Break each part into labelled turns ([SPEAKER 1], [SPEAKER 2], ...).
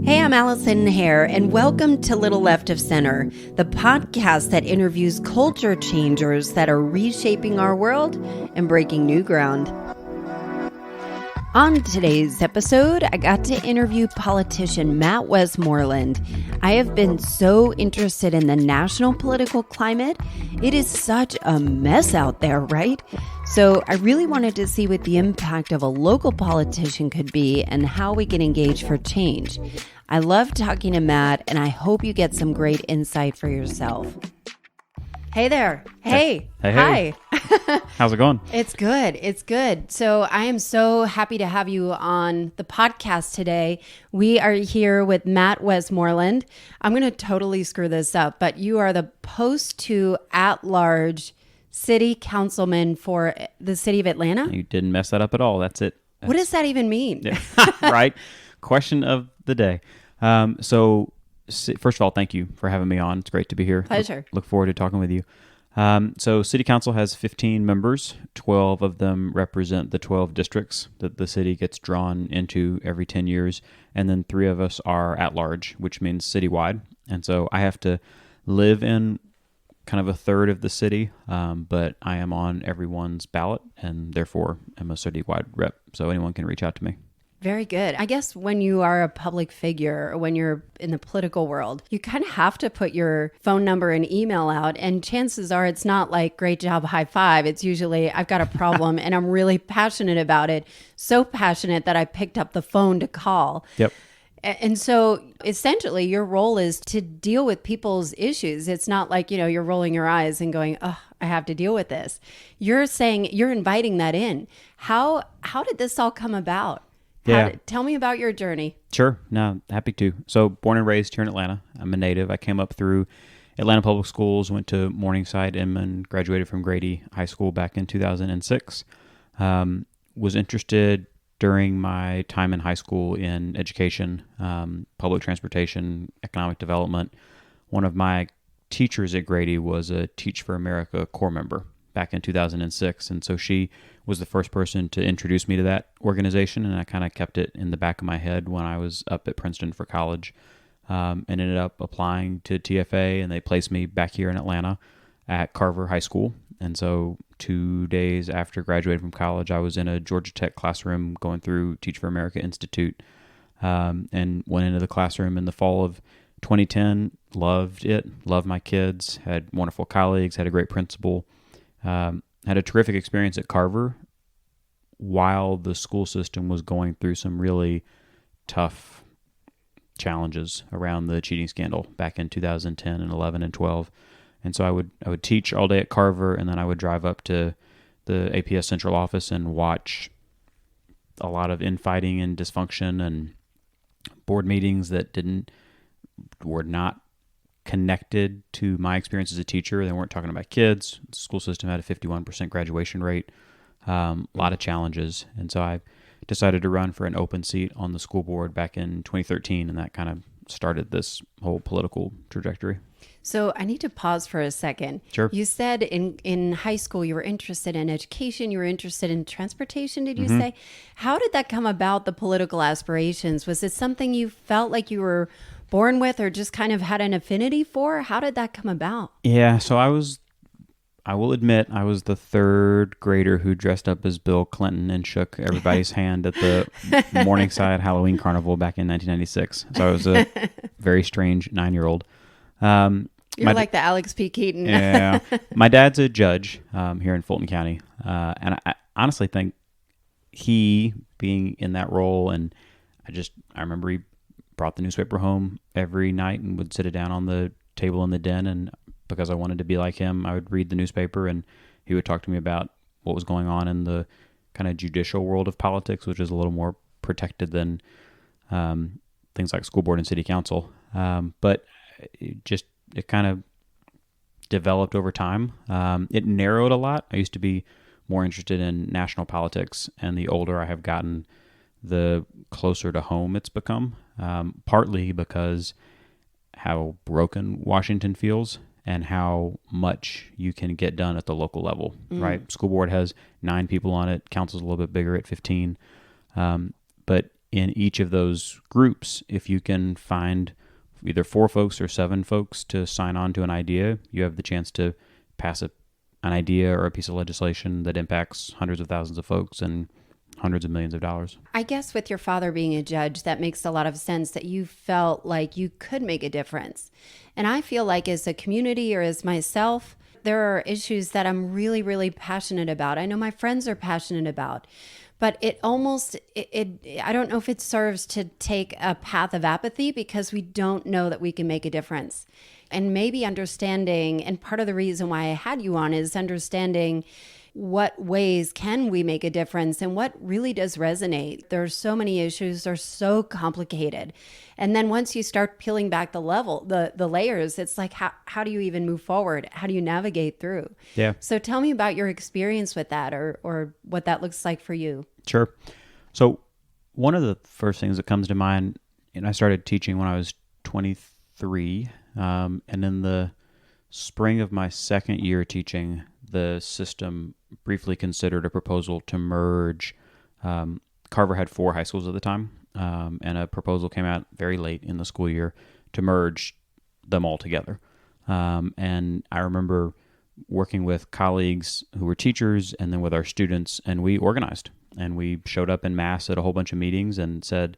[SPEAKER 1] Hey, I'm Allison Hare, and welcome to Little Left of Center, the podcast that interviews culture changers that are reshaping our world and breaking new ground. On today's episode, I got to interview politician Matt Westmoreland. I have been so interested in the national political climate. It is such a mess out there, right? So I really wanted to see what the impact of a local politician could be and how we can engage for change. I love talking to Matt, and I hope you get some great insight for yourself. Hey there. Hey.
[SPEAKER 2] Hey.
[SPEAKER 1] Hi.
[SPEAKER 2] How's it going?
[SPEAKER 1] It's good. It's good. So I am so happy to have you on the podcast today. We are here with Matt Westmoreland. I'm going to totally screw this up, but you are the post to At-Large City Councilman for the city of Atlanta.
[SPEAKER 2] You didn't mess that up at all. That's it.
[SPEAKER 1] What does that even mean?
[SPEAKER 2] Yeah. Right. Question of the day. First of all, thank you for having me on. It's great to be here.
[SPEAKER 1] Pleasure.
[SPEAKER 2] Look forward to talking with you. So City Council has 15 members. 12 of them represent the 12 districts that the city gets drawn into every 10 years. And then 3 of us are at large, which means citywide. And so I have to live in kind of a third of the city, but I am on everyone's ballot and therefore am a citywide rep. So anyone can reach out to me.
[SPEAKER 1] Very good. I guess when you are a public figure or when you're in the political world, you kind of have to put your phone number and email out. And chances are it's not like great job, high five. It's usually I've got a problem and I'm really passionate about it. So passionate that I picked up the phone to call.
[SPEAKER 2] Yep.
[SPEAKER 1] And so essentially your role is to deal with people's issues. It's not like, you're rolling your eyes and going, oh, I have to deal with this. You're saying you're inviting that in. How did this all come about? Tell me about your journey.
[SPEAKER 2] Sure. No, happy to. So born and raised here in Atlanta. I'm a native. I came up through Atlanta Public Schools, went to Morningside, Inman, graduated from Grady High School back in 2006. Was interested during my time in high school in education, public transportation, economic development. One of my teachers at Grady was a Teach for America Corps member back in 2006. And so she was the first person to introduce me to that organization. And I kind of kept it in the back of my head when I was up at Princeton for college, and ended up applying to TFA, and they placed me back here in Atlanta at Carver High School. And so 2 days after graduating from college, I was in a Georgia Tech classroom going through Teach for America Institute, and went into the classroom in the fall of 2010, loved it, loved my kids, had wonderful colleagues, had a great principal, had a terrific experience at Carver while the school system was going through some really tough challenges around the cheating scandal back in 2010 and 11 and 12. And so I would teach all day at Carver, and then I would drive up to the APS central office and watch a lot of infighting and dysfunction and board meetings that were not connected to my experience as a teacher. They weren't talking about kids. The school system had a 51% graduation rate, a lot of challenges. And so I decided to run for an open seat on the school board back in 2013, and that kind of started this whole political trajectory.
[SPEAKER 1] So I need to pause for a second.
[SPEAKER 2] Sure.
[SPEAKER 1] You said in high school you were interested in education, you were interested in transportation, did you say? How did that come about, the political aspirations? Was it something you felt like you were born with or just kind of had an affinity for? How did that come about?
[SPEAKER 2] Yeah, so I will admit, I was the third grader who dressed up as Bill Clinton and shook everybody's hand at the Morningside Halloween Carnival back in 1996. So I was a very strange 9-year-old.
[SPEAKER 1] You're like the Alex P. Keaton.
[SPEAKER 2] Yeah. My dad's a judge here in Fulton County. And I honestly think he being in that role, and I remember he brought the newspaper home every night and would sit it down on the table in the den, and because I wanted to be like him, I would read the newspaper, and he would talk to me about what was going on in the kind of judicial world of politics, which is a little more protected than things like school board and city council. But it kind of developed over time. It narrowed a lot. I used to be more interested in national politics, and the older I have gotten, the closer to home it's become, partly because how broken Washington feels and how much you can get done at the local level, right? School board has 9 people on it. Council's a little bit bigger at 15. But in each of those groups, if you can find either 4 folks or 7 folks to sign on to an idea, you have the chance to pass an idea or a piece of legislation that impacts hundreds of thousands of folks and hundreds of millions of dollars.
[SPEAKER 1] I guess with your father being a judge, that makes a lot of sense that you felt like you could make a difference. And I feel like as a community or as myself, there are issues that I'm really, really passionate about. I know my friends are passionate about, but it almost, I don't know if it serves to take a path of apathy because we don't know that we can make a difference. And maybe understanding, and part of the reason why I had you on is understanding what ways can we make a difference and what really does resonate. There are so many issues, they're so complicated. And then once you start peeling back the layers, it's like, how do you even move forward? How do you navigate through?
[SPEAKER 2] Yeah.
[SPEAKER 1] So tell me about your experience with that or what that looks like for you.
[SPEAKER 2] Sure. So one of the first things that comes to mind, and I started teaching when I was 23, and in the spring of my second year teaching, the system briefly considered a proposal to merge. Carver had 4 high schools at the time, and a proposal came out very late in the school year to merge them all together. And I remember working with colleagues who were teachers and then with our students, and we organized. And we showed up en masse at a whole bunch of meetings and said,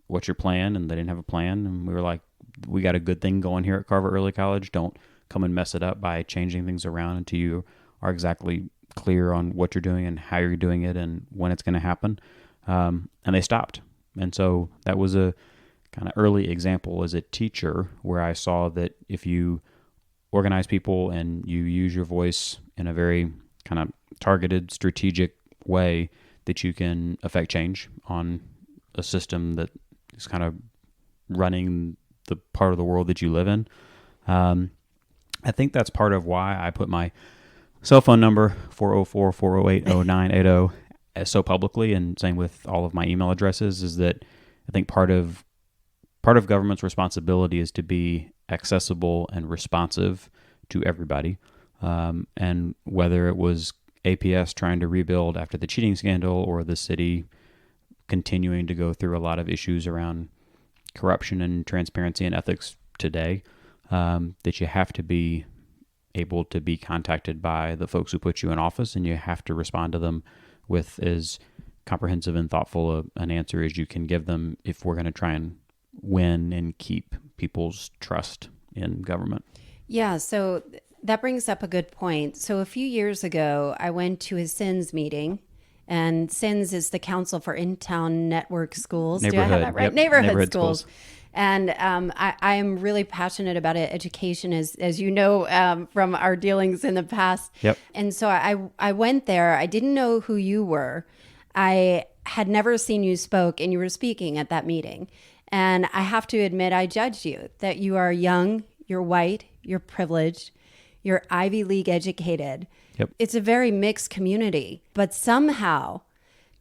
[SPEAKER 2] "What's your plan?" And they didn't have a plan. And we were like, "We got a good thing going here at Carver Early College. Don't come and mess it up by changing things around until you are exactly clear on what you're doing and how you're doing it and when it's going to happen." And they stopped. And so that was a kind of early example as a teacher where I saw that if you organize people and you use your voice in a very kind of targeted, strategic way, that you can affect change on a system that is kind of running the part of the world that you live in. I think that's part of why I put my cell phone number, 404-408-0980, so publicly, and same with all of my email addresses, is that I think part of government's responsibility is to be accessible and responsive to everybody. And whether it was APS trying to rebuild after the cheating scandal or the city continuing to go through a lot of issues around corruption and transparency and ethics today, that you have to be able to be contacted by the folks who put you in office, and you have to respond to them with as comprehensive and thoughtful an answer as you can give them if we're going to try and win and keep people's trust in government. Yeah,
[SPEAKER 1] so that brings up a good point. So a few years ago, I went to a SINS meeting, and SINS is the Council for In-Town Network Schools. Do I have that right?
[SPEAKER 2] Yep.
[SPEAKER 1] Neighborhood schools. And I am really passionate about education, as you know, from our dealings in the past.
[SPEAKER 2] Yep.
[SPEAKER 1] And so I went there. I didn't know who you were. I had never seen you spoke, and you were speaking at that meeting. And I have to admit, I judged you, that you are young, you're white, you're privileged, you're Ivy League educated.
[SPEAKER 2] Yep.
[SPEAKER 1] It's a very mixed community, but somehow,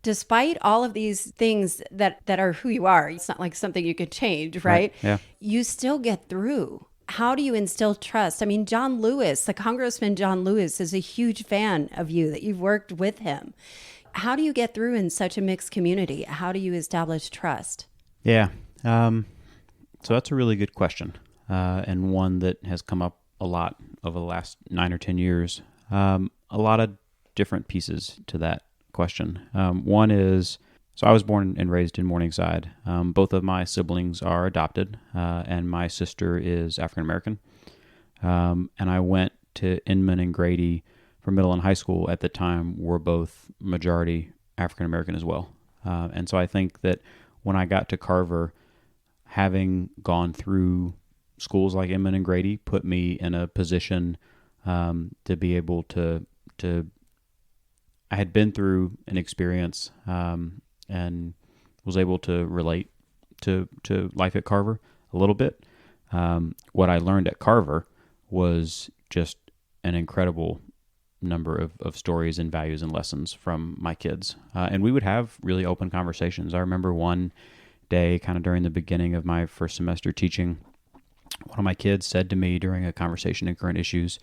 [SPEAKER 1] despite all of these things that are who you are, it's not like something you could change, right?
[SPEAKER 2] Yeah.
[SPEAKER 1] You still get through. How do you instill trust? I mean, John Lewis, the Congressman John Lewis, is a huge fan of you, that you've worked with him. How do you get through in such a mixed community? How do you establish trust?
[SPEAKER 2] Yeah. So that's a really good question, and one that has come up a lot over the last 9 or 10 years. A lot of different pieces to that question. One is, so I was born and raised in Morningside. Both of my siblings are adopted, and my sister is African American. And I went to Inman and Grady for middle and high school at the time were both majority African American as well. And so I think that when I got to Carver, having gone through schools like Inman and Grady put me in a position to be able to I had been through an experience and was able to relate to life at Carver a little bit. What I learned at Carver was just an incredible number of stories and values and lessons from my kids. And we would have really open conversations. I remember one day, kind of during the beginning of my first semester teaching, one of my kids said to me during a conversation in current issues,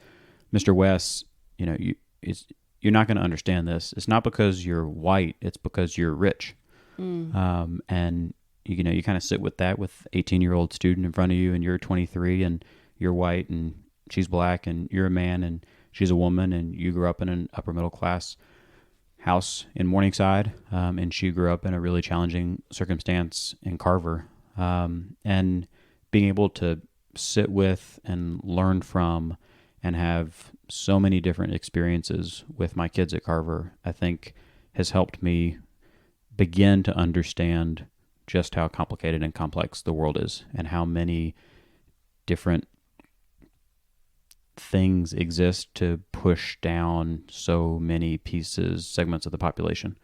[SPEAKER 2] "Mr. West, you're not going to understand this. It's not because you're white, it's because you're rich." And you kind of sit with that with 18-year-old student in front of you, and you're 23 and you're white and she's black and you're a man and she's a woman, and you grew up in an upper middle class house in Morningside, and she grew up in a really challenging circumstance in Carver. And being able to sit with and learn from and have so many different experiences with my kids at Carver, I think has helped me begin to understand just how complicated and complex the world is, and how many different things exist to push down so many segments of the population.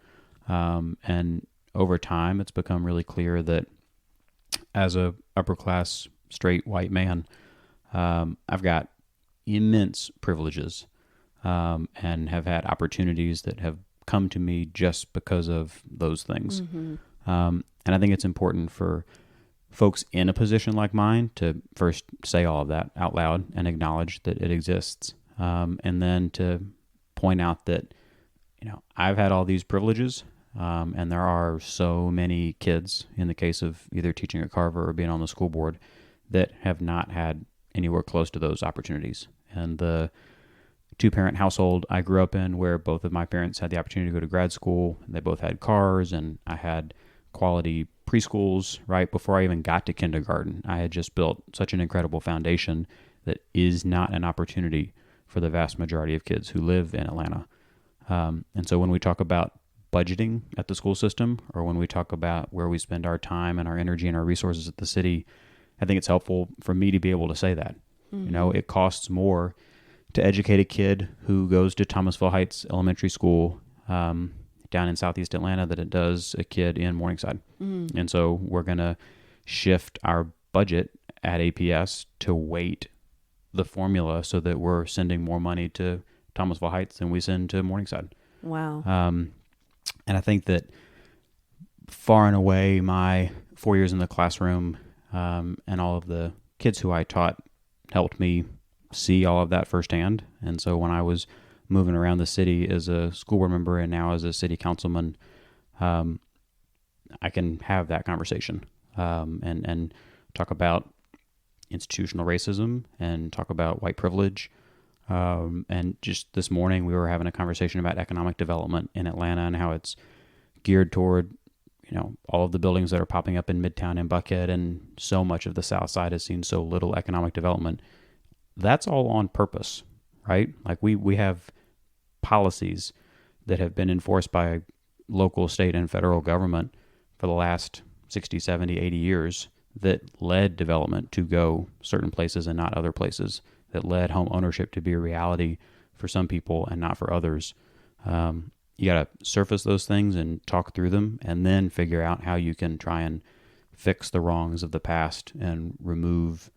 [SPEAKER 2] And over time, it's become really clear that as a upper class, straight white man, I've got immense privileges, and have had opportunities that have come to me just because of those things.
[SPEAKER 1] Mm-hmm.
[SPEAKER 2] And I think it's important for folks in a position like mine to first say all of that out loud and acknowledge that it exists. And then to point out that, I've had all these privileges, and there are so many kids, in the case of either teaching at Carver or being on the school board, that have not had anywhere close to those opportunities. And the two-parent household I grew up in, where both of my parents had the opportunity to go to grad school, and they both had cars, and I had quality preschools right before I even got to kindergarten. I had just built such an incredible foundation that is not an opportunity for the vast majority of kids who live in Atlanta. And so when we talk about budgeting at the school system, or when we talk about where we spend our time and our energy and our resources at the city, I think it's helpful for me to be able to say that.
[SPEAKER 1] Mm-hmm.
[SPEAKER 2] It costs more to educate a kid who goes to Thomasville Heights Elementary School down in Southeast Atlanta than it does a kid in Morningside.
[SPEAKER 1] Mm-hmm.
[SPEAKER 2] And so we're going to shift our budget at APS to weight the formula so that we're sending more money to Thomasville Heights than we send to Morningside.
[SPEAKER 1] Wow.
[SPEAKER 2] And I think that far and away my 4 years in the classroom, and all of the kids who I taught helped me see all of that firsthand. And so when I was moving around the city as a school board member and now as a city councilman, I can have that conversation, and talk about institutional racism and talk about white privilege. And just this morning we were having a conversation about economic development in Atlanta and how it's geared toward, all of the buildings that are popping up in Midtown and Buckhead, and so much of the South Side has seen so little economic development. That's all on purpose, right? Like we have policies that have been enforced by local, state, and federal government for the last 60, 70, 80 years that led development to go certain places and not other places, that led home ownership to be a reality for some people and not for others. You got to surface those things and talk through them, and then figure out how you can try and fix the wrongs of the past and remove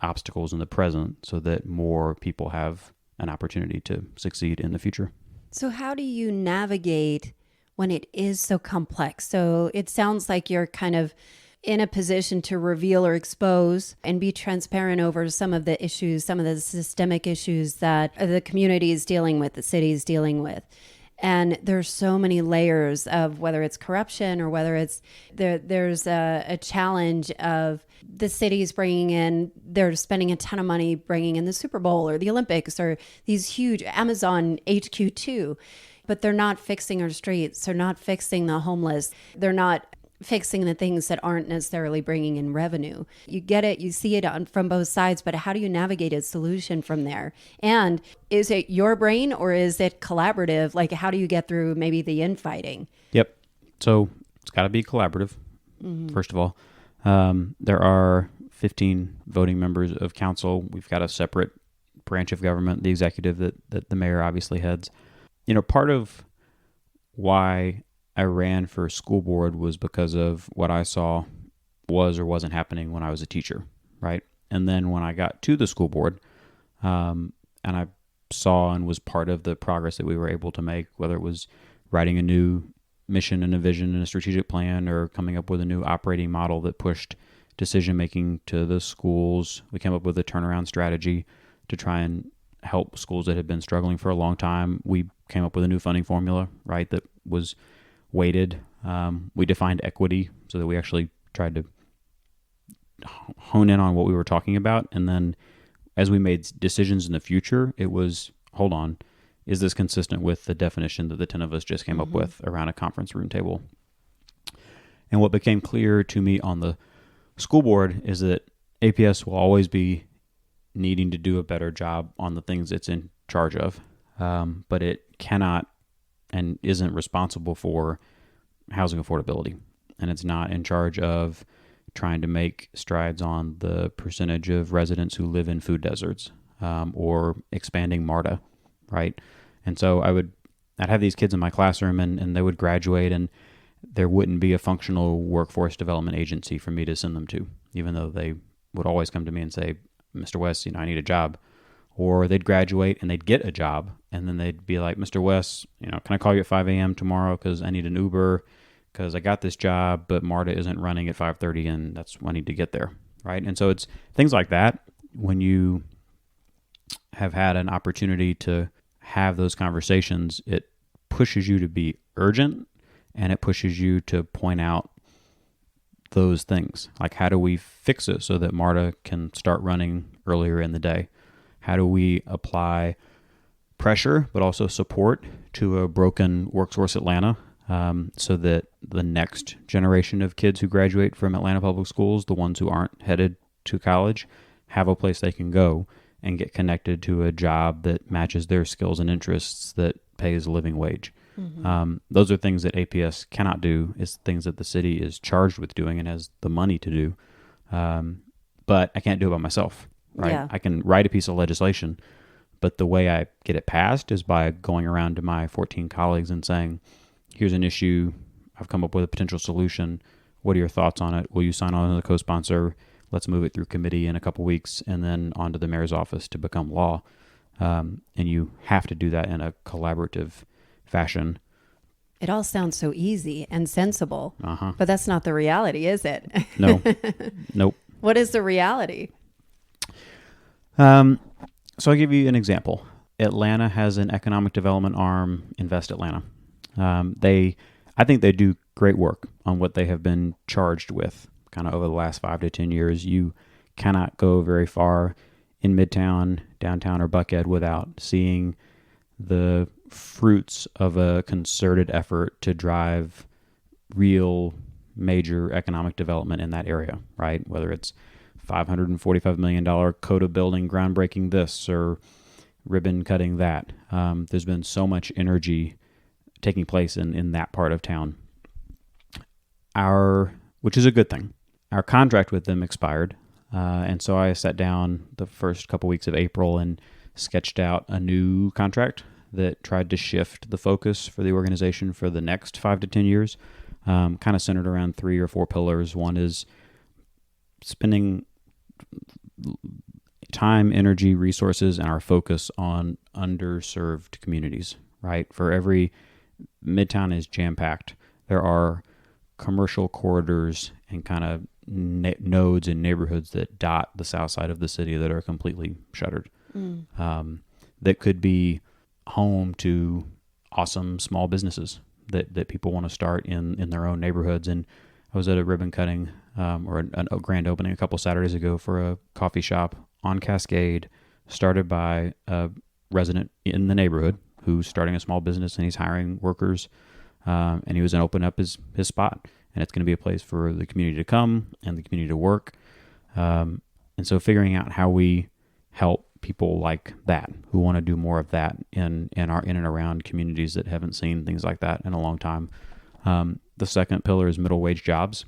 [SPEAKER 2] obstacles in the present so that more people have an opportunity to succeed in the future.
[SPEAKER 1] So how do you navigate when it is so complex? So it sounds like you're kind of in a position to reveal or expose and be transparent over some of the issues, some of the systemic issues that the community is dealing with, the city is dealing with. And there's so many layers of whether it's corruption or whether it's there's a challenge of the city's they're spending a ton of money bringing in the Super Bowl or the Olympics or these huge Amazon HQ too, but they're not fixing our streets. They're not fixing the homeless. They're not fixing the things that aren't necessarily bringing in revenue. You get it, you see it from both sides, but how do you navigate a solution from there? And is it your brain or is it collaborative? Like, how do you get through maybe the infighting?
[SPEAKER 2] Yep. So it's got to be collaborative, first of all. There are 15 voting members of council. We've got a separate branch of government, the executive that the mayor obviously heads. Part of why I ran for school board was because of what I saw was or wasn't happening when I was a teacher, right? And then when I got to the school board, and I saw and was part of the progress that we were able to make, whether it was writing a new mission and a vision and a strategic plan or coming up with a new operating model that pushed decision-making to the schools. We came up with a turnaround strategy to try and help schools that had been struggling for a long time. We came up with a new funding formula, right, that was weighted. We defined equity so that we actually tried to hone in on what we were talking about. And then as we made decisions in the future, it was, hold on, is this consistent with the definition that the 10 of us just came up with around a conference room table? And what became clear to me on the school board is that APS will always be needing to do a better job on the things it's in charge of, but it cannot and isn't responsible for housing affordability. And it's not in charge of trying to make strides on the percentage of residents who live in food deserts, or expanding MARTA, right? And so I'd have these kids in my classroom and they would graduate, and there wouldn't be a functional workforce development agency for me to send them to, even though they would always come to me and say, Mr. West, I need a job. Or they'd graduate and they'd get a job, and then they'd be like, Mr. West, can I call you at 5 a.m. tomorrow because I need an Uber because I got this job, but MARTA isn't running at 5:30 and that's when I need to get there, right? And so it's things like that. When you have had an opportunity to have those conversations, it pushes you to be urgent, and it pushes you to point out those things. Like, how do we fix it so that MARTA can start running earlier in the day? How do we apply pressure but also support to a broken Workforce Atlanta, so that the next generation of kids who graduate from Atlanta Public Schools, the ones who aren't headed to college, have a place they can go and get connected to a job that matches their skills and interests that pays a living wage. Those are things that APS cannot do. It's things that the city is charged with doing and has the money to do. But I can't do it by myself, right?
[SPEAKER 1] Yeah.
[SPEAKER 2] I can write a piece of legislation, but the way I get it passed is by going around to my 14 colleagues and saying, here's an issue. I've come up with a potential solution. What are your thoughts on it? Will you sign on as a co-sponsor? Let's move it through committee in a couple weeks and then on to the mayor's office to become law. And you have to do that in a collaborative fashion.
[SPEAKER 1] It all sounds so easy and sensible,
[SPEAKER 2] Uh-huh.
[SPEAKER 1] but that's not the reality, is it?
[SPEAKER 2] No. Nope.
[SPEAKER 1] What is the reality?
[SPEAKER 2] So I'll give you an example. Atlanta has an economic development arm, Invest Atlanta. I think they do great work on what they have been charged with kind of over the last 5 to 10 years. You cannot go very far in Midtown, downtown, or Buckhead without seeing the fruits of a concerted effort to drive real major economic development in that area, right? Whether it's $545 million COTA building, groundbreaking this, or ribbon cutting that. There's been so much energy taking place in that part of town, which is a good thing. Our contract with them expired, and so I sat down the first couple weeks of April and sketched out a new contract that tried to shift the focus for the organization for the next 5 to 10 years, kind of centered around 3 or 4 pillars. One is spending time, energy, resources, and our focus on underserved communities, right? For every Midtown is jam-packed. There are commercial corridors and kind of nodes and neighborhoods that dot the south side of the city that are completely shuttered. That could be home to awesome small businesses that people want to start in their own neighborhoods. And I was at a ribbon cutting or a grand opening a couple Saturdays ago for a coffee shop on Cascade, started by a resident in the neighborhood who's starting a small business and he's hiring workers, and he was going to open up his spot, and it's going to be a place for the community to come and the community to work. And so figuring out how we help people like that who want to do more of that in and around communities that haven't seen things like that in a long time. The second pillar is middle wage jobs.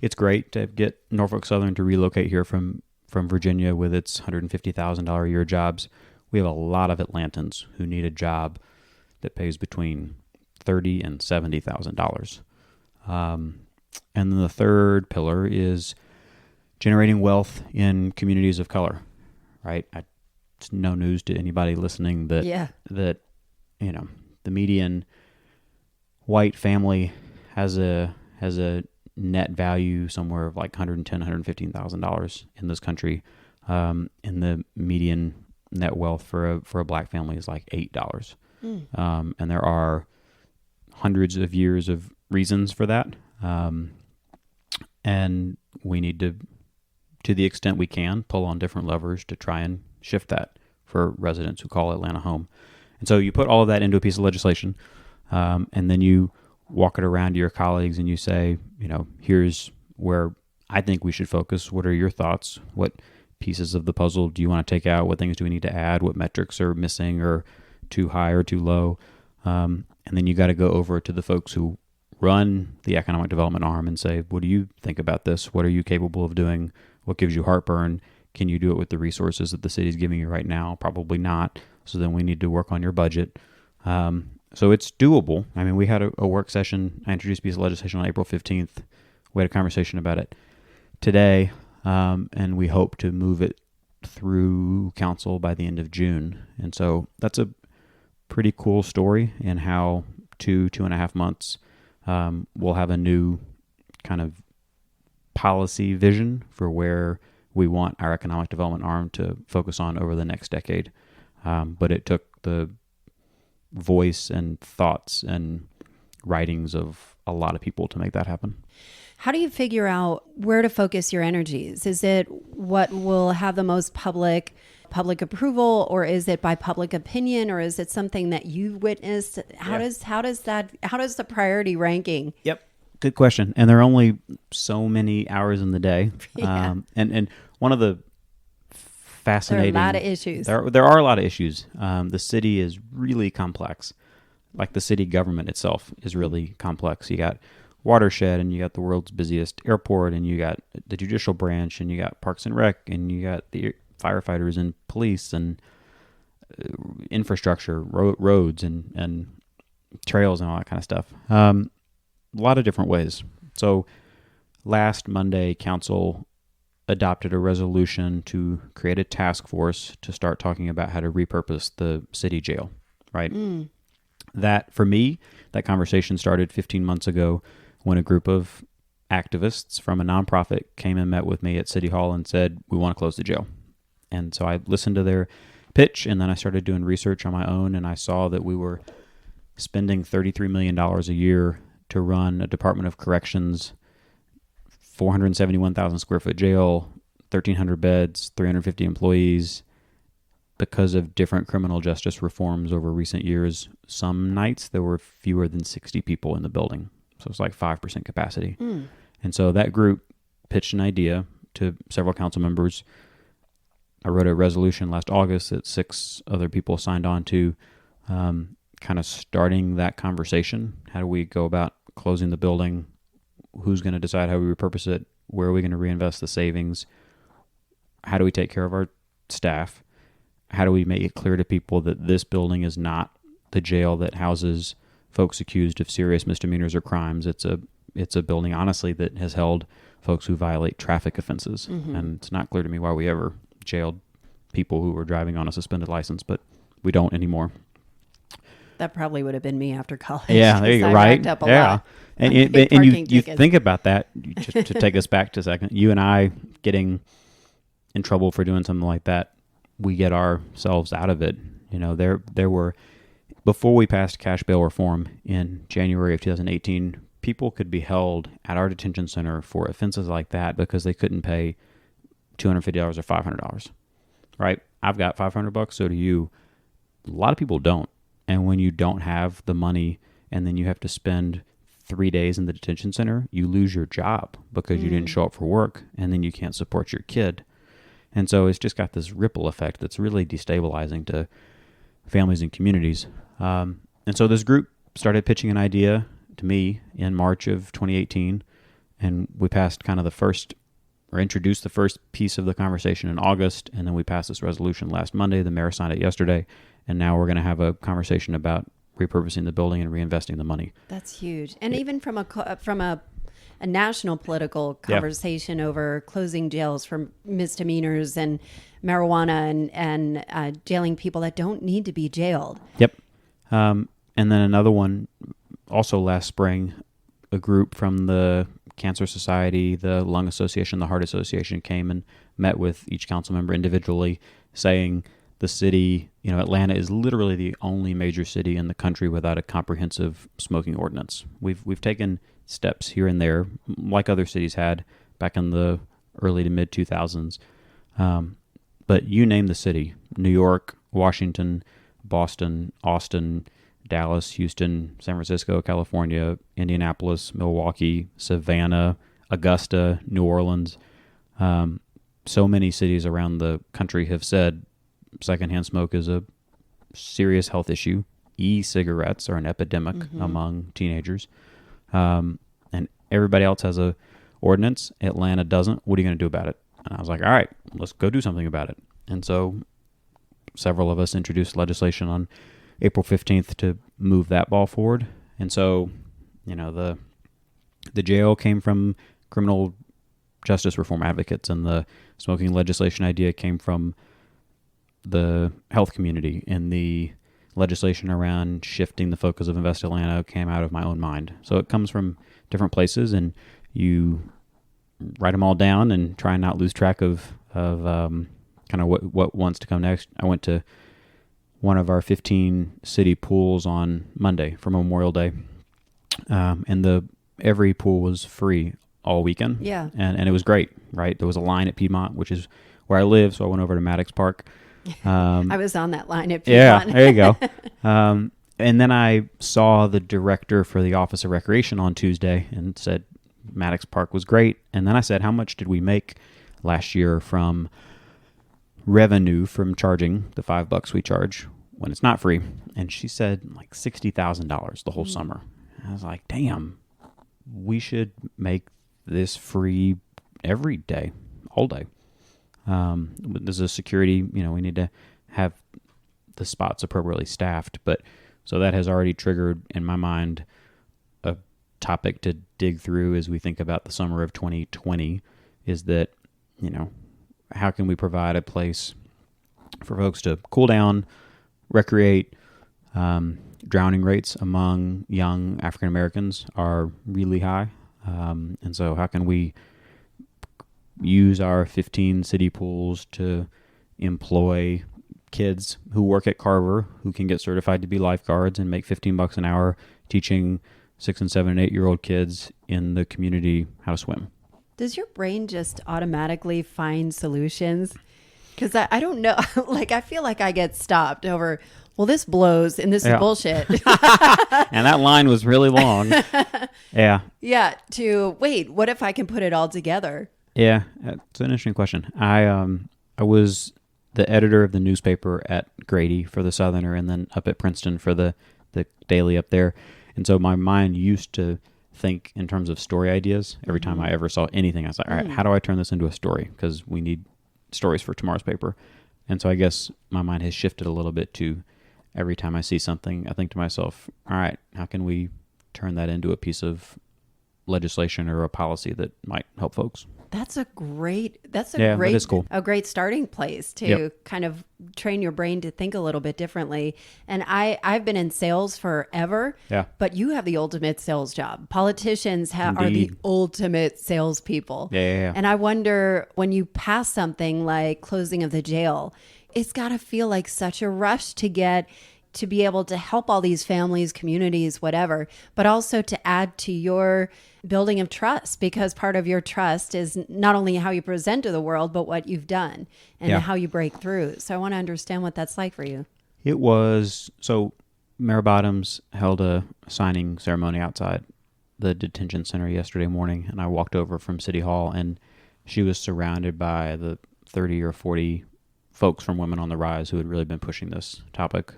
[SPEAKER 2] It's great to get Norfolk Southern to relocate here from Virginia with its $150,000 a year jobs. We have a lot of Atlantans who need a job that pays between $30,000 and $70,000. And then the third pillar is generating wealth in communities of color, right? It's no news to anybody listening that the median white family has a net value somewhere of like $110,000, $115,000 in this country. And the median net wealth for a black family is like $8. And there are hundreds of years of reasons for that. And we need to the extent we can, pull on different levers to try and shift that for residents who call Atlanta home. And so you put all of that into a piece of legislation, and then you walk it around to your colleagues and you say, here's where I think we should focus. What are your thoughts? What pieces of the puzzle do you want to take out? What things do we need to add? What metrics are missing or too high or too low? And then you got to go over to the folks who run the economic development arm and say, what do you think about this? What are you capable of doing? What gives you heartburn? Can you do it with the resources that the city's giving you right now? Probably not. So then we need to work on your budget. So it's doable. I mean, we had a work session. I introduced a piece of legislation on April 15th. We had a conversation about it today, and we hope to move it through council by the end of June. And so that's a pretty cool story in how 2.5 months, we'll have a new kind of policy vision for where we want our economic development arm to focus on over the next decade. But it took the voice and thoughts and writings of a lot of people to make that happen.
[SPEAKER 1] How do you figure out where to focus your energies? Is it what will have the most public approval, or is it by public opinion, or is it something that you witnessed? How does the priority ranking?
[SPEAKER 2] Yep. Good question. And there are only so many hours in the day.
[SPEAKER 1] Yeah.
[SPEAKER 2] And one of the fascinating...
[SPEAKER 1] There are a lot of issues.
[SPEAKER 2] There are a lot of issues. The city is really complex. Like the city government itself is really complex. You got watershed, and you got the world's busiest airport, and you got the judicial branch, and you got Parks and Rec, and you got the firefighters and police and infrastructure, roads and trails and all that kind of stuff. A lot of different ways. So last Monday, council adopted a resolution to create a task force to start talking about how to repurpose the city jail, right? That, for me, that conversation started 15 months ago when a group of activists from a nonprofit came and met with me at City Hall and said, we want to close the jail. And so I listened to their pitch, and then I started doing research on my own, and I saw that we were spending $33 million a year to run a Department of Corrections, 471,000 square foot jail, 1,300 beds, 350 employees. Because of different criminal justice reforms over recent years, some nights there were fewer than 60 people in the building. So it's like 5% capacity. And so that group pitched an idea to several council members. I wrote a resolution last August that 6 other people signed on to, kind of starting that conversation. How do we go about closing the building? Who's going to decide how we repurpose it? Where are we going to reinvest the savings? How do we take care of our staff? How do we make it clear to people that this building is not the jail that houses folks accused of serious misdemeanors or crimes? It's a building, honestly, that has held folks who violate traffic offenses. And it's not clear to me why we ever jailed people who were driving on a suspended license, but we don't anymore.
[SPEAKER 1] That probably would have been me after college.
[SPEAKER 2] Yeah, there you go. Right.
[SPEAKER 1] Up a
[SPEAKER 2] yeah.
[SPEAKER 1] lot.
[SPEAKER 2] And you think about that, just to take us back to a second, you and I getting in trouble for doing something like that, we get ourselves out of it. There were, before we passed cash bail reform in January of 2018, people could be held at our detention center for offenses like that because they couldn't pay $250 or $500, right? I've got $500, so do you. A lot of people don't. And when you don't have the money and then you have to spend 3 days in the detention center, you lose your job because you didn't show up for work, and then you can't support your kid. And so it's just got this ripple effect that's really destabilizing to families and communities. And so this group started pitching an idea to me in March of 2018, and we passed kind of introduced the first piece of the conversation in August, and then we passed this resolution last Monday. The mayor signed it yesterday, and now we're going to have a conversation about repurposing the building and reinvesting the money.
[SPEAKER 1] That's huge. And even from a national political conversation over closing jails for misdemeanors and marijuana and jailing people that don't need to be jailed.
[SPEAKER 2] Yep. And then another one, also last spring, a group from the Cancer Society, the Lung Association, the Heart Association came and met with each council member individually, saying the city, Atlanta is literally the only major city in the country without a comprehensive smoking ordinance. We've taken steps here and there, like other cities had back in the early to mid 2000s. But you name the city: New York, Washington, Boston, Austin, Dallas, Houston, San Francisco, California, Indianapolis, Milwaukee, Savannah, Augusta, New Orleans. So many cities around the country have said secondhand smoke is a serious health issue. E-cigarettes are an epidemic among teenagers. And everybody else has a ordinance. Atlanta doesn't. What are you going to do about it? And I was like, all right, let's go do something about it. And so several of us introduced legislation on April 15th to move that ball forward. And so, the jail came from criminal justice reform advocates, and the smoking legislation idea came from the health community, and the legislation around shifting the focus of Invest Atlanta came out of my own mind. So it comes from different places, and you write them all down and try and not lose track of kind of what wants to come next. I went to one of our 15 city pools on Monday for Memorial Day, and every pool was free all weekend.
[SPEAKER 1] Yeah.
[SPEAKER 2] And it was great, right? There was a line at Piedmont, which is where I live, so I went over to Maddox Park.
[SPEAKER 1] I was on that line at Piedmont.
[SPEAKER 2] Yeah, there you go. And then I saw the director for the Office of Recreation on Tuesday and said Maddox Park was great. And then I said, how much did we make last year from revenue from charging the $5 we charge when it's not free? And she said like $60,000 the whole summer. And I was like, damn, we should make this free every day, all day. There's a security, we need to have the spots appropriately staffed. But so that has already triggered in my mind a topic to dig through as we think about the summer of 2020, is that, how can we provide a place for folks to cool down, recreate? Drowning rates among young African Americans are really high. And so how can we use our 15 city pools to employ kids who work at Carver, who can get certified to be lifeguards and make $15 an hour teaching 6 and 7 and 8-year-old kids in the community how to swim?
[SPEAKER 1] Does your brain just automatically find solutions? Because I don't know. I feel like I get stopped over, well, this blows and this is bullshit.
[SPEAKER 2] And that line was really long. Yeah.
[SPEAKER 1] Yeah. Wait, what if I can put it all together?
[SPEAKER 2] Yeah, it's an interesting question. I was the editor of the newspaper at Grady for the Southerner, and then up at Princeton for the Daily up there. And so my mind used to think in terms of story ideas. Every time I ever saw anything, I was like, all right, how do I turn this into a story? Because we need stories for tomorrow's paper. And so I guess my mind has shifted a little bit to every time I see something, I think to myself, all right, how can we turn that into a piece of legislation or a policy that might help folks?
[SPEAKER 1] That's a great starting place to kind of train your brain to think a little bit differently. And I've been in sales forever, but you have the ultimate sales job. Politicians are the ultimate salespeople.
[SPEAKER 2] Yeah.
[SPEAKER 1] And I wonder, when you pass something like closing of the jail, it's got to feel like such a rush to be able to help all these families, communities, whatever, but also to add to your building of trust, because part of your trust is not only how you present to the world, but what you've done and how you break through. So I want to understand what that's like for you.
[SPEAKER 2] It was, so Mayor Bottoms held a signing ceremony outside the detention center yesterday morning, and I walked over from City Hall, and she was surrounded by the 30 or 40 folks from Women on the Rise who had really been pushing this topic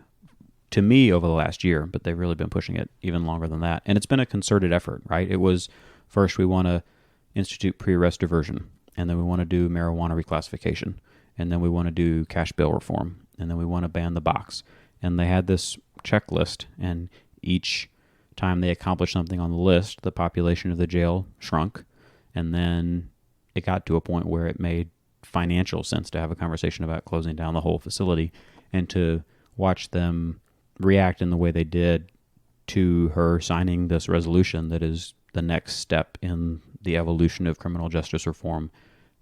[SPEAKER 2] to me over the last year, but they've really been pushing it even longer than that. And it's been a concerted effort, right? It was, first we want to institute pre-arrest diversion, and then we want to do marijuana reclassification, and then we want to do cash bail reform, and then we want to ban the box. And they had this checklist, and each time they accomplished something on the list, the population of the jail shrunk, and then it got to a point where it made financial sense to have a conversation about closing down the whole facility, and to watch them react in the way they did to her signing this resolution that is the next step in the evolution of criminal justice reform.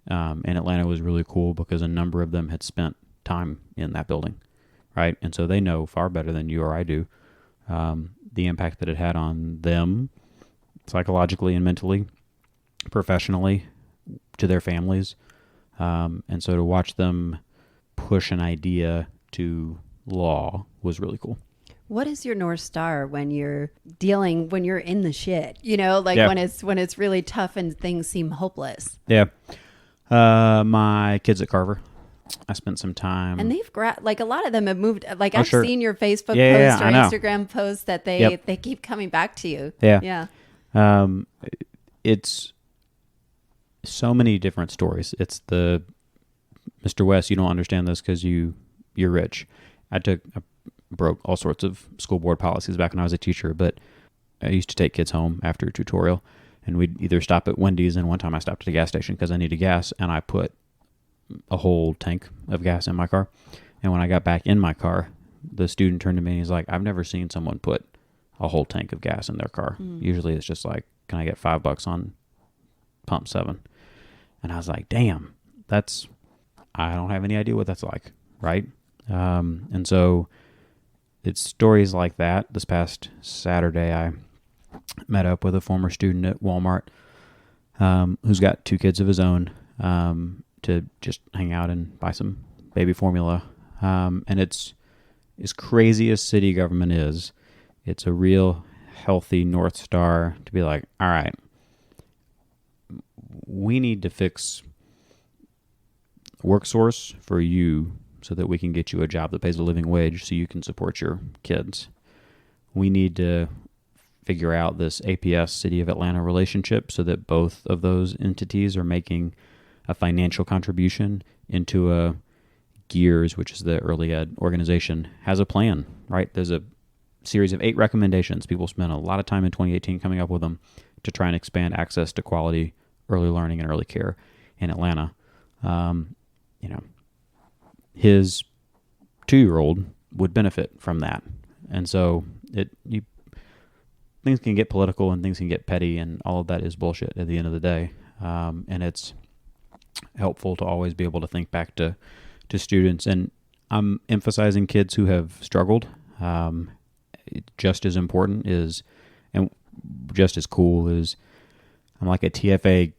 [SPEAKER 2] And Atlanta was really cool because a number of them had spent time in that building, right? And so they know far better than you or I do the impact that it had on them psychologically and mentally, professionally, to their families. And so to watch them push an idea to law was really cool.
[SPEAKER 1] What is your North Star when you're in the shit, like
[SPEAKER 2] Yeah.
[SPEAKER 1] when it's really tough and things seem hopeless?
[SPEAKER 2] Yeah. My kids at Carver, I spent some time.
[SPEAKER 1] And they've like a lot of them have moved. Like
[SPEAKER 2] Oh,
[SPEAKER 1] I've
[SPEAKER 2] sure.
[SPEAKER 1] seen your Facebook
[SPEAKER 2] Yeah,
[SPEAKER 1] post or
[SPEAKER 2] I know.
[SPEAKER 1] Instagram post that
[SPEAKER 2] Yep.
[SPEAKER 1] they keep coming back to you.
[SPEAKER 2] Yeah.
[SPEAKER 1] Yeah.
[SPEAKER 2] It's so many different stories. It's the Mr. West, you don't understand this because you're rich. I broke all sorts of school board policies back when I was a teacher, but I used to take kids home after a tutorial, and we'd either stop at Wendy's, and one time I stopped at a gas station because I needed gas, and I put a whole tank of gas in my car. And when I got back in my car, the student turned to me and he's like, I've never seen someone put a whole tank of gas in their car. Usually it's just like, can I get $5 on pump 7? And I was like, damn, I don't have any idea what that's like, right? And so it's stories like that. This past Saturday, I met up with a former student at Walmart who's got 2 kids of his own to just hang out and buy some baby formula. And it's as crazy as city government is, it's a real healthy North Star to be like, all right, we need to fix work source for you so that we can get you a job that pays a living wage so you can support your kids. We need to figure out this APS City of Atlanta relationship so that both of those entities are making a financial contribution into a GEARS, which is the early ed organization, has a plan, right? There's a series of 8 recommendations. People spent a lot of time in 2018 coming up with them to try and expand access to quality early learning and early care in Atlanta. His 2-year-old would benefit from that. And so things can get political and things can get petty, and all of that is bullshit at the end of the day. And it's helpful to always be able to think back to students. And I'm emphasizing kids who have struggled. Just as important is, and just as cool is, I'm like a TFA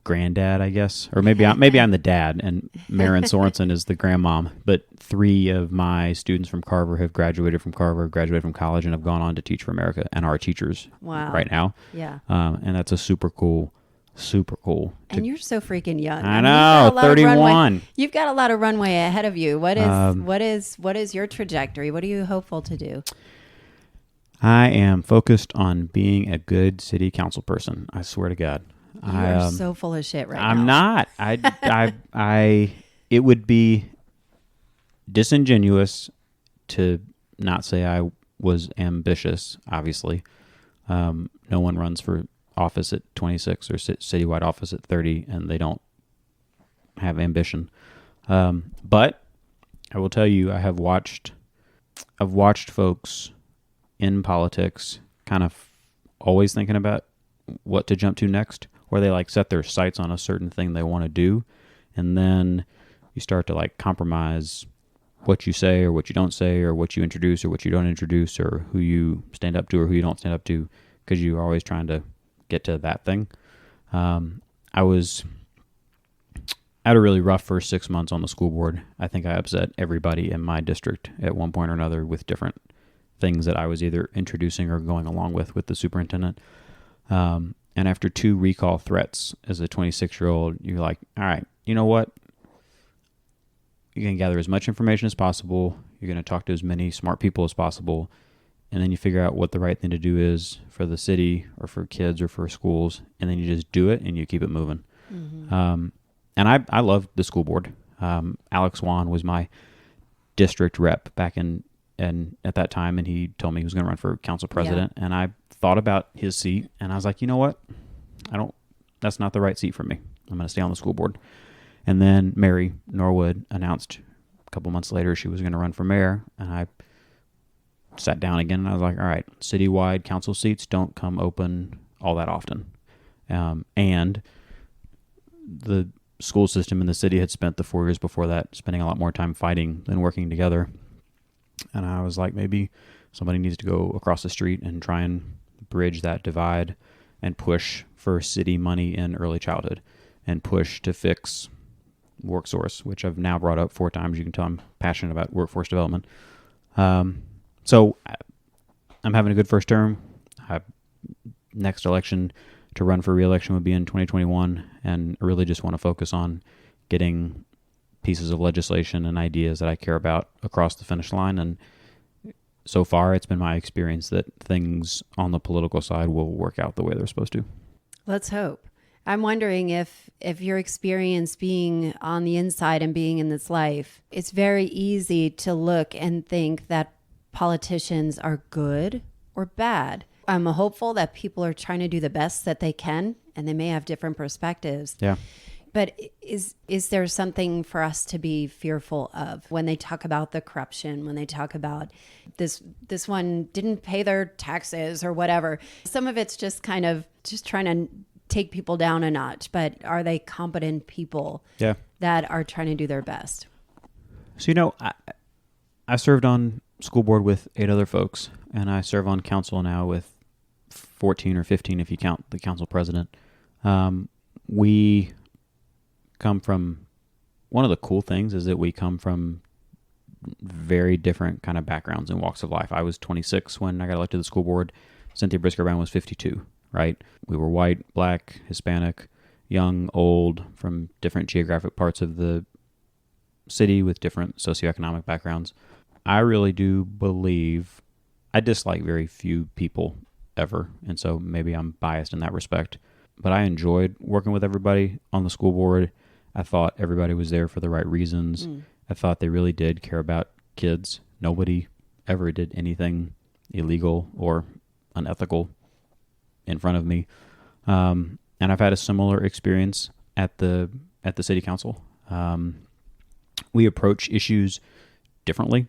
[SPEAKER 2] granddad, I guess, or maybe I'm the dad, and Maren Sorensen is the grandmom. But 3 of my students from Carver have graduated from college, and have gone on to teach for America and are teachers right now.
[SPEAKER 1] Yeah.
[SPEAKER 2] And that's a super cool.
[SPEAKER 1] And you're so freaking young.
[SPEAKER 2] I know, 31.
[SPEAKER 1] You've got a lot of runway ahead of you. What is your trajectory? What are you hopeful to do?
[SPEAKER 2] I am focused on being a good city council person. I swear to God.
[SPEAKER 1] You are so full of shit right now.
[SPEAKER 2] I'm not. It would be disingenuous to not say I was ambitious, obviously. No one runs for office at 26 or citywide office at 30 and they don't have ambition. But I will tell you, I've watched folks in politics kind of always thinking about what to jump to next, where they like set their sights on a certain thing they want to do, and then you start to like compromise what you say or what you don't say or what you introduce or what you don't introduce or who you stand up to or who you don't stand up to, because you're always trying to get to that thing. I had a really rough first 6 months on the school board. I think I upset everybody in my district at one point or another with different things that I was either introducing or going along with the superintendent. And after 2 recall threats as a 26-year-old, you're like, all right, you know what? You're going to gather as much information as possible. You're going to talk to as many smart people as possible. And then you figure out what the right thing to do is for the city or for kids or for schools. And then you just do it and you keep it moving. Mm-hmm. And I love the school board. Alex Wan was my district rep back at that time, and he told me he was going to run for council president. Yeah. And I thought about his seat, and I was like, you know what? That's not the right seat for me. I'm going to stay on the school board. And then Mary Norwood announced a couple months later she was going to run for mayor, and I sat down again, and I was like, all right, citywide council seats don't come open all that often. And the school system in the city had spent the 4 years before that spending a lot more time fighting than working together. And I was like, maybe somebody needs to go across the street and try and bridge that divide and push for city money in early childhood and push to fix WorkSource, which I've now brought up 4 times. You can tell I'm passionate about workforce development. So I'm having a good first term. Next election to run for re-election would be in 2021, and I really just want to focus on getting pieces of legislation and ideas that I care about across the finish line. And so far, it's been my experience that things on the political side will work out the way they're supposed to.
[SPEAKER 1] Let's hope. I'm wondering if your experience being on the inside and being in this life, it's very easy to look and think that politicians are good or bad. I'm hopeful that people are trying to do the best that they can, and they may have different perspectives.
[SPEAKER 2] Yeah.
[SPEAKER 1] But is there something for us to be fearful of when they talk about the corruption, when they talk about this one didn't pay their taxes or whatever? Some of it's just kind of just trying to take people down a notch, but are they competent people that are trying to do their best?
[SPEAKER 2] So, I served on school board with 8 other folks, and I serve on council now with 14 or 15 if you count the council president. We come from, one of the cool things is that we come from very different kind of backgrounds and walks of life. I was 26 when I got elected to the school board. Cynthia Brisker Brown was 52, right? We were white, black, Hispanic, young, old, from different geographic parts of the city with different socioeconomic backgrounds. I really do believe, I dislike very few people ever, and so maybe I'm biased in that respect, but I enjoyed working with everybody on the school board. I thought everybody was there for the right reasons. I thought they really did care about kids. Nobody ever did anything illegal or unethical in front of me. And I've had a similar experience at the city council. We approach issues differently.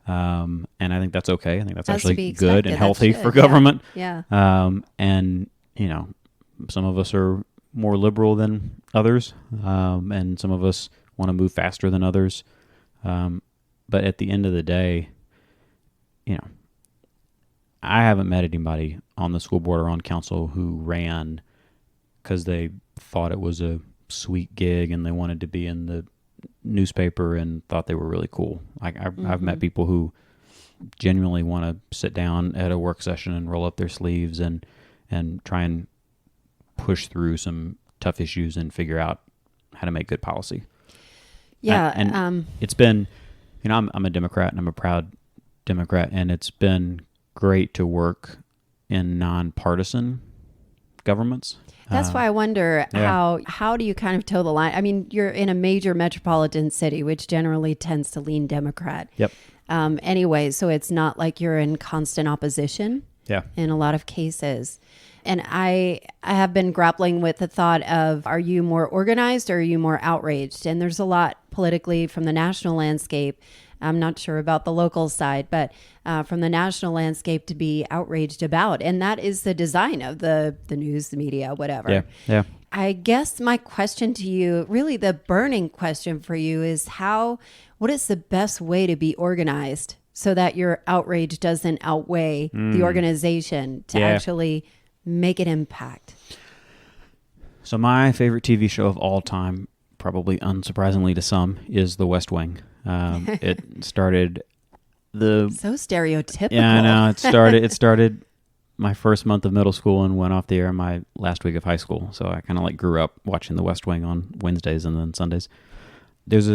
[SPEAKER 2] And I think that's okay. I think that's actually good and healthy for government.
[SPEAKER 1] Yeah.
[SPEAKER 2] And, some of us are more liberal than others, and some of us want to move faster than others. But at the end of the day, I haven't met anybody on the school board or on council who ran because they thought it was a sweet gig and they wanted to be in the newspaper and thought they were really cool. I've met people who genuinely want to sit down at a work session and roll up their sleeves and try and push through some tough issues and figure out how to make good policy.
[SPEAKER 1] Yeah.
[SPEAKER 2] And it's been, I'm a Democrat and I'm a proud Democrat, and it's been great to work in nonpartisan governments.
[SPEAKER 1] That's why I wonder how do you kind of toe the line? I mean, you're in a major metropolitan city, which generally tends to lean Democrat.
[SPEAKER 2] Yep.
[SPEAKER 1] Anyway, so it's not like you're in constant opposition.
[SPEAKER 2] Yeah.
[SPEAKER 1] In a lot of cases. And I have been grappling with the thought of, are you more organized or are you more outraged? And there's a lot politically from the national landscape. I'm not sure about the local side, but from the national landscape to be outraged about. And that is the design of the news, the media, whatever.
[SPEAKER 2] Yeah, yeah.
[SPEAKER 1] I guess my question to you, really the burning question for you is what is the best way to be organized so that your outrage doesn't outweigh the organization to actually make an impact?
[SPEAKER 2] So my favorite TV show of all time, probably unsurprisingly to some, is The West Wing. It started
[SPEAKER 1] so stereotypical.
[SPEAKER 2] Yeah, I know. It started my first month of middle school and went off the air my last week of high school. So I kind of grew up watching The West Wing on Wednesdays and then Sundays. There's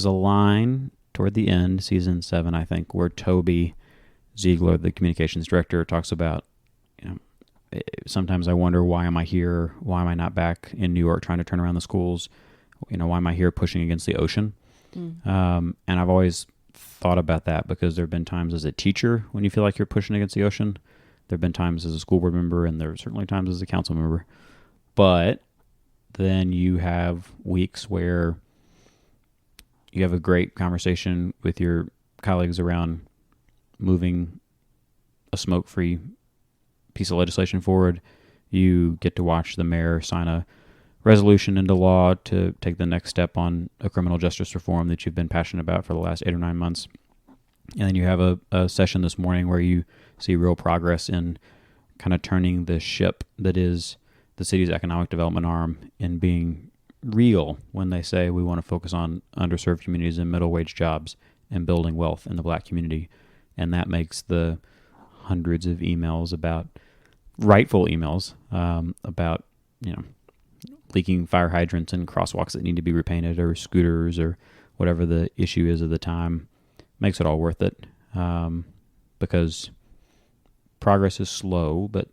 [SPEAKER 2] a line toward the end, season 7, I think, where Toby Ziegler, the communications director, talks about, sometimes I wonder, why am I here? Why am I not back in New York trying to turn around the schools? Why am I here pushing against the ocean? And I've always thought about that because there have been times as a teacher when you feel like you're pushing against the ocean. There have been times as a school board member, and there are certainly times as a council member. But then you have weeks where you have a great conversation with your colleagues around moving a smoke-free piece of legislation forward. You get to watch the mayor sign a resolution into law to take the next step on a criminal justice reform that you've been passionate about for the last 8 or 9 months. And then you have a session this morning where you see real progress in kind of turning the ship that is the city's economic development arm and being real when they say we want to focus on underserved communities and middle wage jobs and building wealth in the Black community. And that makes the hundreds of emails about rightful emails about, leaking fire hydrants and crosswalks that need to be repainted or scooters or whatever the issue is at the time, makes it all worth it. Because progress is slow, but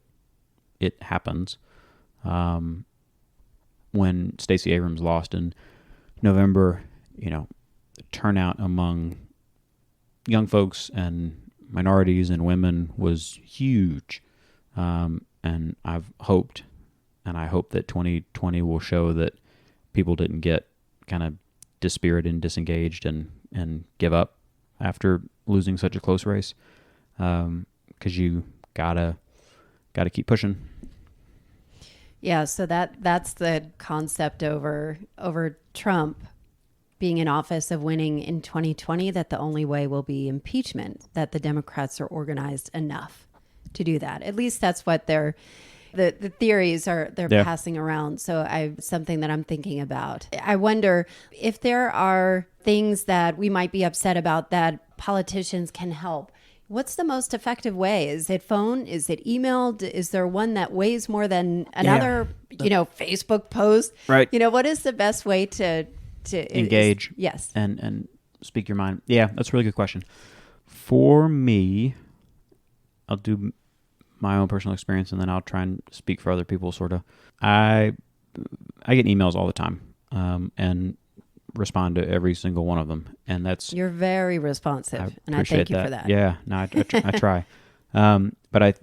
[SPEAKER 2] it happens. When Stacey Abrams lost in November, the turnout among young folks and minorities and women was huge. And I've hoped, and I hope that 2020 will show that people didn't get kind of dispirited and disengaged and give up after losing such a close race. Because you gotta keep pushing.
[SPEAKER 1] Yeah, so that's the concept over Trump being in office of winning in 2020, that the only way will be impeachment, that the Democrats are organized enough to do that. At least that's what the theories are passing around. So something that I'm thinking about. I wonder if there are things that we might be upset about that politicians can help. What's the most effective way? Is it phone? Is it email? Is there one that weighs more than another, Facebook post?
[SPEAKER 2] Right.
[SPEAKER 1] What is the best way to
[SPEAKER 2] engage?
[SPEAKER 1] Yes.
[SPEAKER 2] And speak your mind. Yeah, that's a really good question. For me, I'll do my own personal experience and then I'll try and speak for other people, sort of. I get emails all the time and respond to every single one of them, and
[SPEAKER 1] you're very responsive, and I thank you for that.
[SPEAKER 2] Yeah, no, I try, but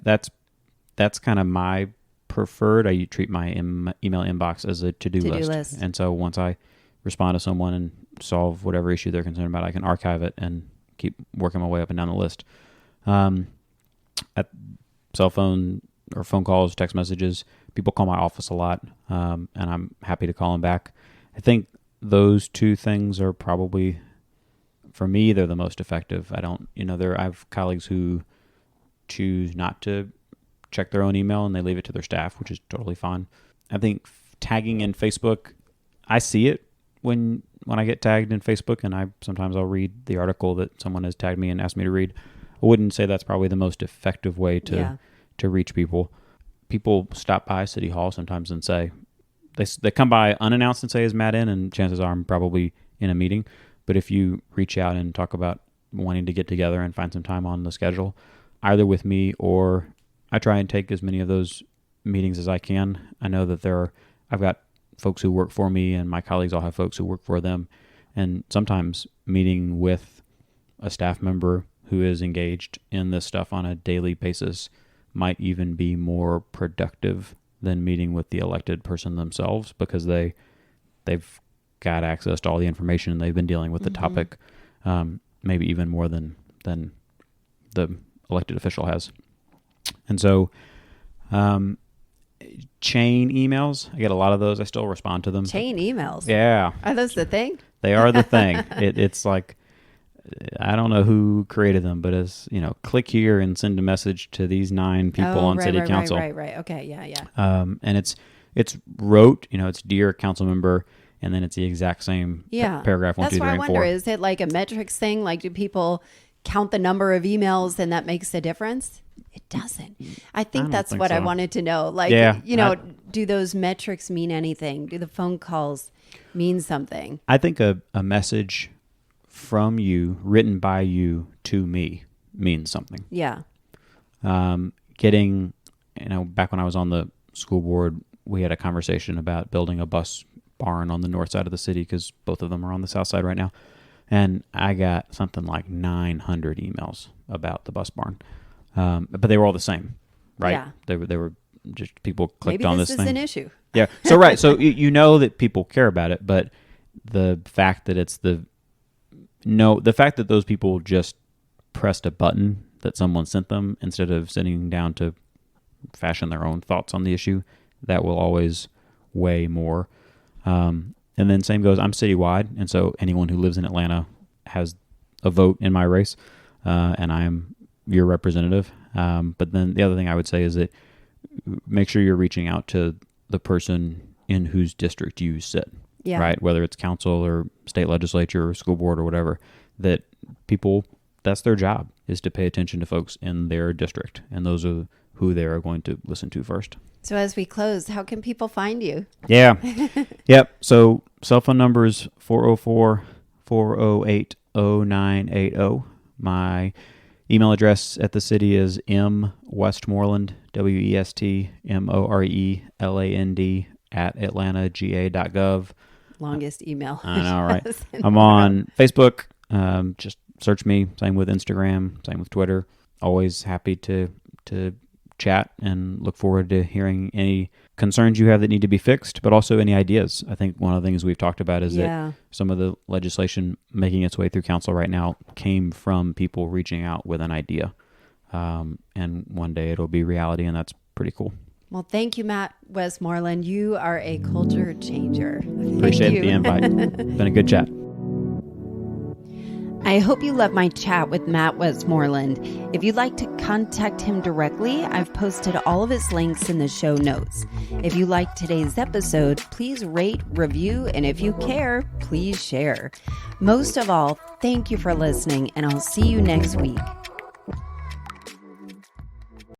[SPEAKER 2] that's kind of my preferred. I treat my email inbox as a to-do list, and so once I respond to someone and solve whatever issue they're concerned about, I can archive it and keep working my way up and down the list. At cell phone or phone calls, text messages, people call my office a lot, and I'm happy to call them back. I think those two things are probably, for me, they're the most effective. I have colleagues who choose not to check their own email and they leave it to their staff, which is totally fine. I think tagging in Facebook, I see it when I get tagged in Facebook, and sometimes I'll read the article that someone has tagged me and asked me to read. I wouldn't say that's probably the most effective way to reach people. People stop by City Hall sometimes and say, They come by unannounced and say, is Matt in? And chances are I'm probably in a meeting. But if you reach out and talk about wanting to get together and find some time on the schedule, either with me or I try and take as many of those meetings as I can. I know that I've got folks who work for me, and my colleagues all have folks who work for them. And sometimes meeting with a staff member who is engaged in this stuff on a daily basis might even be more productive than meeting with the elected person themselves, because they've got access to all the information and they've been dealing with the topic maybe even more than the elected official has. And so chain emails, I get a lot of those. I still respond to them.
[SPEAKER 1] Chain emails?
[SPEAKER 2] Yeah.
[SPEAKER 1] Are those the thing?
[SPEAKER 2] They are the thing. It's like, I don't know who created them, but it's, click here and send a message to these 9 people on city council.
[SPEAKER 1] Right. Okay. Yeah.
[SPEAKER 2] And it's wrote, it's dear council member, and then it's the exact same paragraph 1, 2, 3, and 4. That's why I wonder,
[SPEAKER 1] is it like a metrics thing? Like, do people count the number of emails and that makes a difference? It doesn't. I think that's what I wanted to know. Like, do those metrics mean anything? Do the phone calls mean something?
[SPEAKER 2] I think a message from you, written by you to me, means something.
[SPEAKER 1] Yeah.
[SPEAKER 2] Getting, back when I was on the school board, we had a conversation about building a bus barn on the north side of the city, because both of them are on the south side right now. And I got something like 900 emails about the bus barn. But they were all the same, right? Yeah. They were just people clicked on this thing.
[SPEAKER 1] Maybe this is an issue.
[SPEAKER 2] Yeah. So, right. So you know that people care about it, but the fact that the fact that those people just pressed a button that someone sent them instead of sitting down to fashion their own thoughts on the issue, that will always weigh more. And then same goes, I'm citywide, and so anyone who lives in Atlanta has a vote in my race, and I am your representative. But then the other thing I would say is that make sure you're reaching out to the person in whose district you sit, right? Whether it's council or state legislature or school board or whatever, that people, that's their job, is to pay attention to folks in their district. And those are who they are going to listen to first.
[SPEAKER 1] So as we close, how can people find you?
[SPEAKER 2] Yeah. Yep. So cell phone number is 404-408-0980. My email address at the city is mwestmoreland, WESTMORELAND @atlantagaga.gov.
[SPEAKER 1] Longest email.
[SPEAKER 2] I know, right? I'm on Facebook. Just search me. Same with Instagram. Same with Twitter. Always happy to chat, and look forward to hearing any concerns you have that need to be fixed, but also any ideas. I think one of the things we've talked about is that some of the legislation making its way through council right now came from people reaching out with an idea. And one day it'll be reality, and that's pretty cool.
[SPEAKER 1] Well, thank you, Matt Westmoreland. You are a culture changer.
[SPEAKER 2] Appreciate the invite. Been a good chat.
[SPEAKER 1] I hope you love my chat with Matt Westmoreland. If you'd like to contact him directly, I've posted all of his links in the show notes. If you liked today's episode, please rate, review, and if you care, please share. Most of all, thank you for listening, and I'll see you next week.